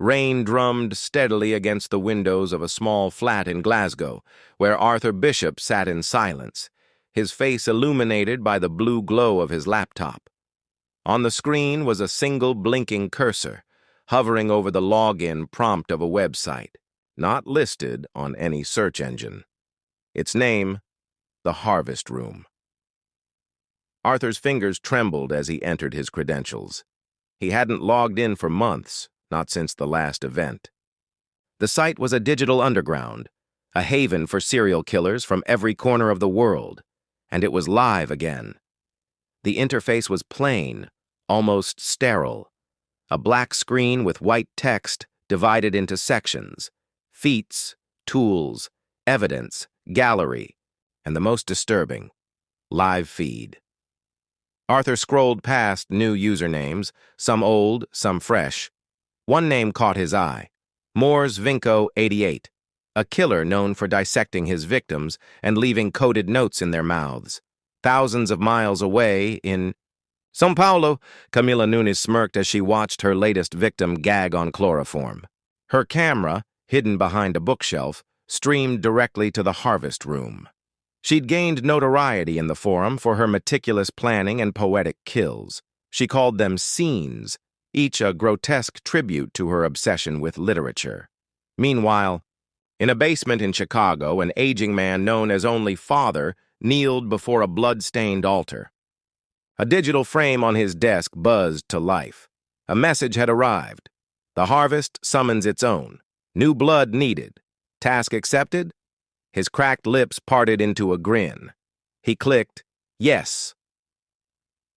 Rain drummed steadily against the windows of a small flat in Glasgow, where Arthur Bishop sat in silence, his face illuminated by the blue glow of his laptop. On the screen was a single blinking cursor, hovering over the login prompt of a website, not listed on any search engine. Its name, The Harvest Room. Arthur's fingers trembled as he entered his credentials. He hadn't logged in for months, not since the last event. The site was a digital underground, a haven for serial killers from every corner of the world, and it was live again. The interface was plain, almost sterile, a black screen with white text divided into sections: feats, tools, evidence, gallery, and the most disturbing, live feed. Arthur scrolled past new usernames, some old, some fresh. One name caught his eye: Moore's Vinco 88, a killer known for dissecting his victims and leaving coded notes in their mouths. Thousands of miles away in São Paulo, Camila Nunes smirked as she watched her latest victim gag on chloroform. Her camera, hidden behind a bookshelf, streamed directly to the Harvest Room. She'd gained notoriety in the forum for her meticulous planning and poetic kills. She called them scenes, each a grotesque tribute to her obsession with literature. Meanwhile, in a basement in Chicago, an aging man known as only Father kneeled before a blood-stained altar. A digital frame on his desk buzzed to life. A message had arrived. The harvest summons its own. New blood needed. Task accepted? His cracked lips parted into a grin. He clicked, yes.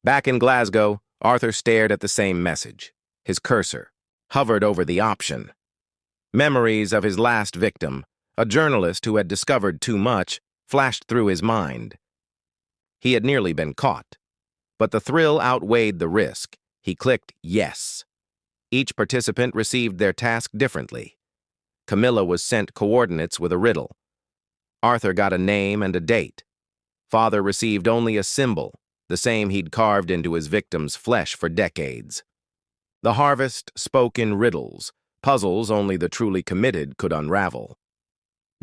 Back in Glasgow, Arthur stared at the same message. His cursor hovered over the option. Memories of his last victim, a journalist who had discovered too much, flashed through his mind. He had nearly been caught, but the thrill outweighed the risk. He clicked yes. Each participant received their task differently. Camilla was sent coordinates with a riddle. Arthur got a name and a date. Father received only a symbol, the same he'd carved into his victim's flesh for decades. The harvest spoke in riddles, puzzles only the truly committed could unravel.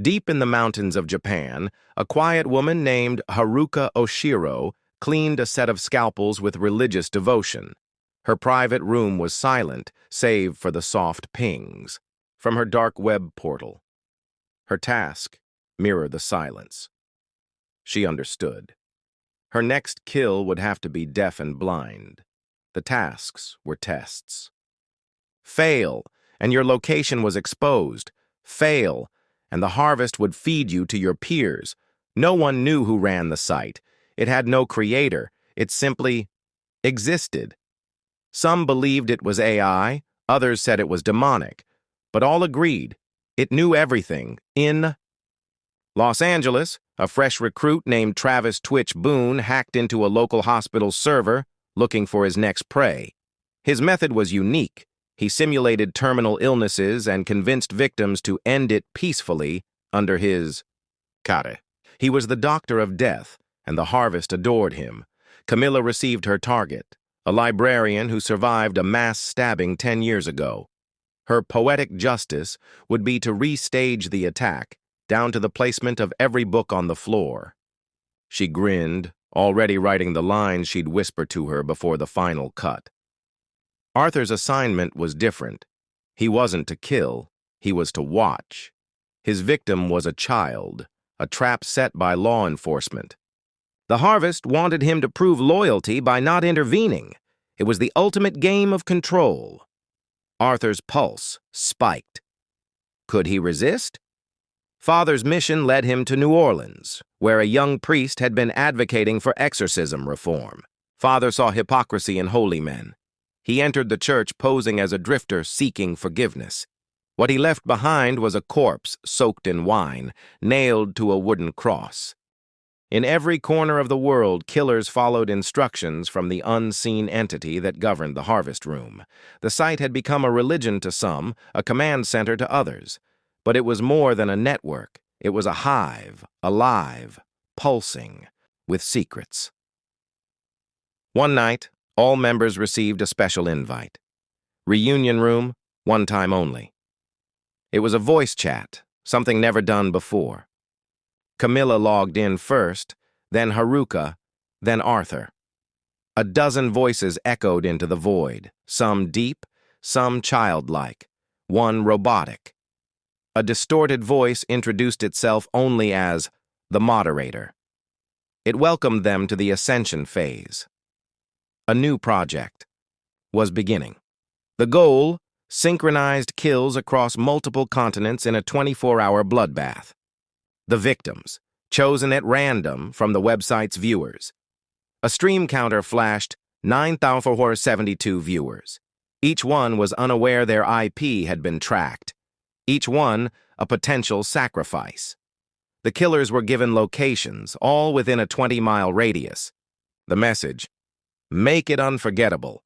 Deep in the mountains of Japan, a quiet woman named Haruka Oshiro cleaned a set of scalpels with religious devotion. Her private room was silent, save for the soft pings from her dark web portal. Her task: mirror the silence. She understood. Her next kill would have to be deaf and blind. The tasks were tests. Fail, and your location was exposed. Fail, and the harvest would feed you to your peers. No one knew who ran the site. It had no creator. It simply existed. Some believed it was AI, others said it was demonic, but all agreed it knew everything. In Los Angeles, a fresh recruit named Travis Twitch Boone hacked into a local hospital server looking for his next prey. His method was unique. He simulated terminal illnesses and convinced victims to end it peacefully under his care. He was the doctor of death, and the harvest adored him. Camilla received her target, a librarian who survived a mass stabbing 10 years ago. Her poetic justice would be to restage the attack, down to the placement of every book on the floor. She grinned, already writing the lines she'd whisper to her before the final cut. Arthur's assignment was different. He wasn't to kill, he was to watch. His victim was a child, a trap set by law enforcement. The harvest wanted him to prove loyalty by not intervening. It was the ultimate game of control. Arthur's pulse spiked. Could he resist? Father's mission led him to New Orleans, where a young priest had been advocating for exorcism reform. Father saw hypocrisy in holy men. He entered the church posing as a drifter seeking forgiveness. What he left behind was a corpse soaked in wine, nailed to a wooden cross. In every corner of the world, killers followed instructions from the unseen entity that governed the Harvest Room. The site had become a religion to some, a command center to others. But it was more than a network. It was a hive, alive, pulsing, with secrets. One night, all members received a special invite. Reunion room, one time only. It was a voice chat, something never done before. Camilla logged in first, then Haruka, then Arthur. A dozen voices echoed into the void, some deep, some childlike, one robotic. A distorted voice introduced itself only as the moderator. It welcomed them to the ascension phase. A new project was beginning. The goal: synchronized kills across multiple continents in a 24-hour bloodbath. The victims, chosen at random from the website's viewers. A stream counter flashed 9,472 viewers. Each one was unaware their IP had been tracked. Each one a potential sacrifice. The killers were given locations, all within a 20-mile radius. The message: make it unforgettable.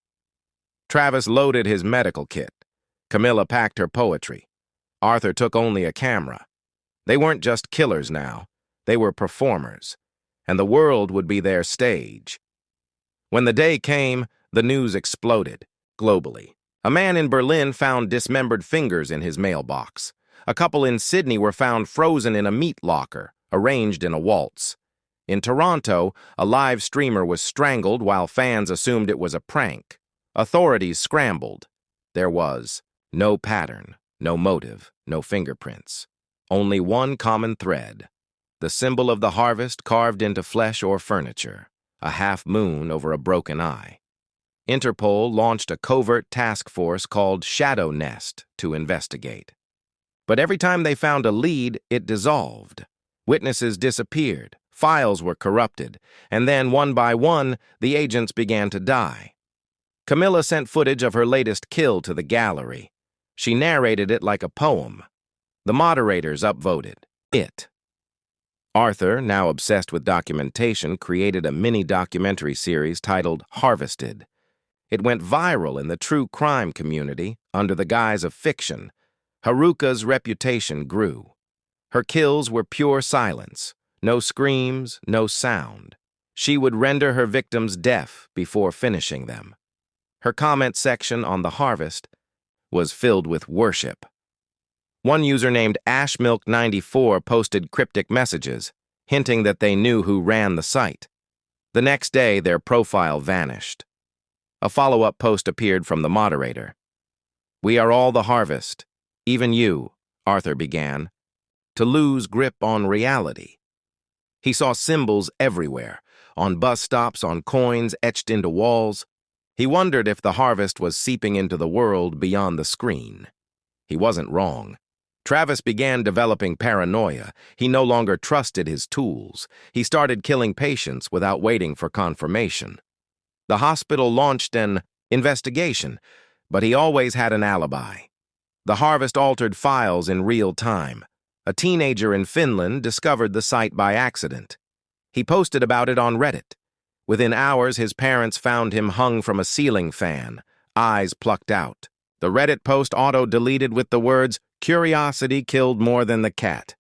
Travis loaded his medical kit. Camilla packed her poetry. Arthur took only a camera. They weren't just killers now. They were performers, and the world would be their stage. When the day came, the news exploded, globally. A man in Berlin found dismembered fingers in his mailbox. A couple in Sydney were found frozen in a meat locker, arranged in a waltz. In Toronto, a live streamer was strangled while fans assumed it was a prank. Authorities scrambled. There was no pattern, no motive, no fingerprints. Only one common thread: the symbol of the harvest carved into flesh or furniture, a half-moon over a broken eye. Interpol launched a covert task force called Shadow Nest to investigate. But every time they found a lead, it dissolved. Witnesses disappeared, files were corrupted, and then, one by one, the agents began to die. Camilla sent footage of her latest kill to the gallery. She narrated it like a poem. The moderators upvoted it. Arthur, now obsessed with documentation, created a mini-documentary series titled Harvested. It went viral in the true crime community under the guise of fiction. Haruka's reputation grew. Her kills were pure silence, no screams, no sound. She would render her victims deaf before finishing them. Her comment section on the harvest was filled with worship. One user named AshMilk94 posted cryptic messages, hinting that they knew who ran the site. The next day, their profile vanished. A follow-up post appeared from the moderator. "We are all the harvest, even you," Arthur began, to lose grip on reality. He saw symbols everywhere, on bus stops, on coins etched into walls. He wondered if the harvest was seeping into the world beyond the screen. He wasn't wrong. Travis began developing paranoia. He no longer trusted his tools. He started killing patients without waiting for confirmation. The hospital launched an investigation, but he always had an alibi. The harvest altered files in real time. A teenager in Finland discovered the site by accident. He posted about it on Reddit. Within hours, his parents found him hung from a ceiling fan, eyes plucked out. The Reddit post auto-deleted with the words, "Curiosity killed more than the cat."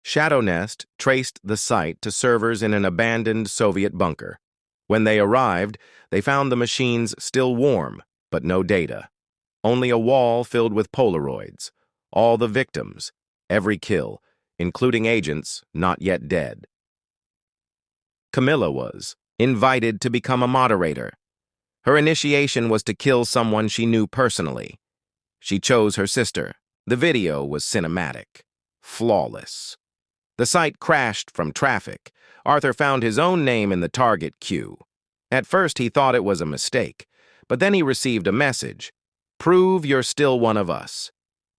Shadow Nest traced the site to servers in an abandoned Soviet bunker. When they arrived, they found the machines still warm, but no data. Only a wall filled with Polaroids. All the victims, every kill, including agents not yet dead. Camilla was invited to become a moderator. Her initiation was to kill someone she knew personally. She chose her sister. The video was cinematic, flawless. The site crashed from traffic. Arthur found his own name in the target queue. At first, he thought it was a mistake, but then he received a message: "Prove you're still one of us."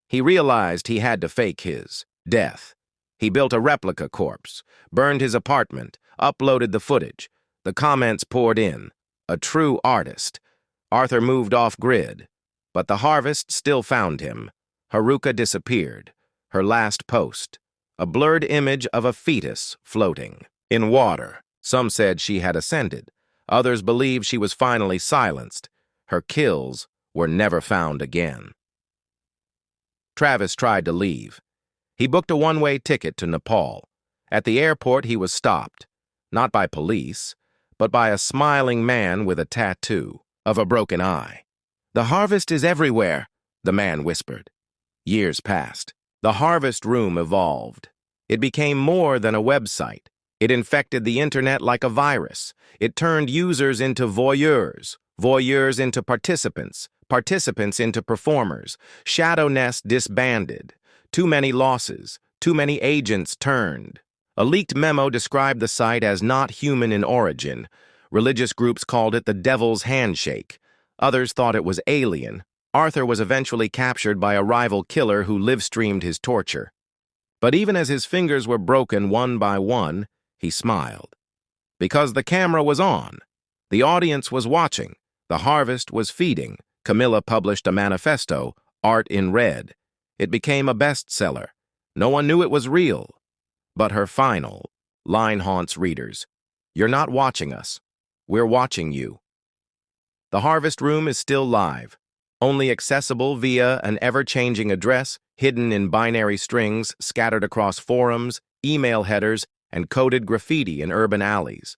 He realized he had to fake his death. He built a replica corpse, burned his apartment, uploaded the footage. The comments poured in. A true artist. Arthur moved off-grid, but the harvest still found him. Haruka disappeared. Her last post: a blurred image of a fetus floating in water. Some said she had ascended. Others believed she was finally silenced. Her kills were never found again. Travis tried to leave. He booked a one-way ticket to Nepal. At the airport, he was stopped, not by police, but by a smiling man with a tattoo of a broken eye. "The harvest is everywhere," the man whispered. Years passed. The Harvest Room evolved. It became more than a website. It infected the internet like a virus. It turned users into voyeurs, voyeurs into participants, participants into performers. Shadow Nest disbanded. Too many losses, too many agents turned. A leaked memo described the site as not human in origin. Religious groups called it the devil's handshake. Others thought it was alien. Arthur was eventually captured by a rival killer who live-streamed his torture. But even as his fingers were broken one by one, he smiled. Because the camera was on. The audience was watching. The harvest was feeding. Camilla published a manifesto, Art in Red. It became a bestseller. No one knew it was real. But her final line haunts readers. You're not watching us. We're watching you. The Harvest Room is still live, only accessible via an ever-changing address hidden in binary strings scattered across forums, email headers, and coded graffiti in urban alleys.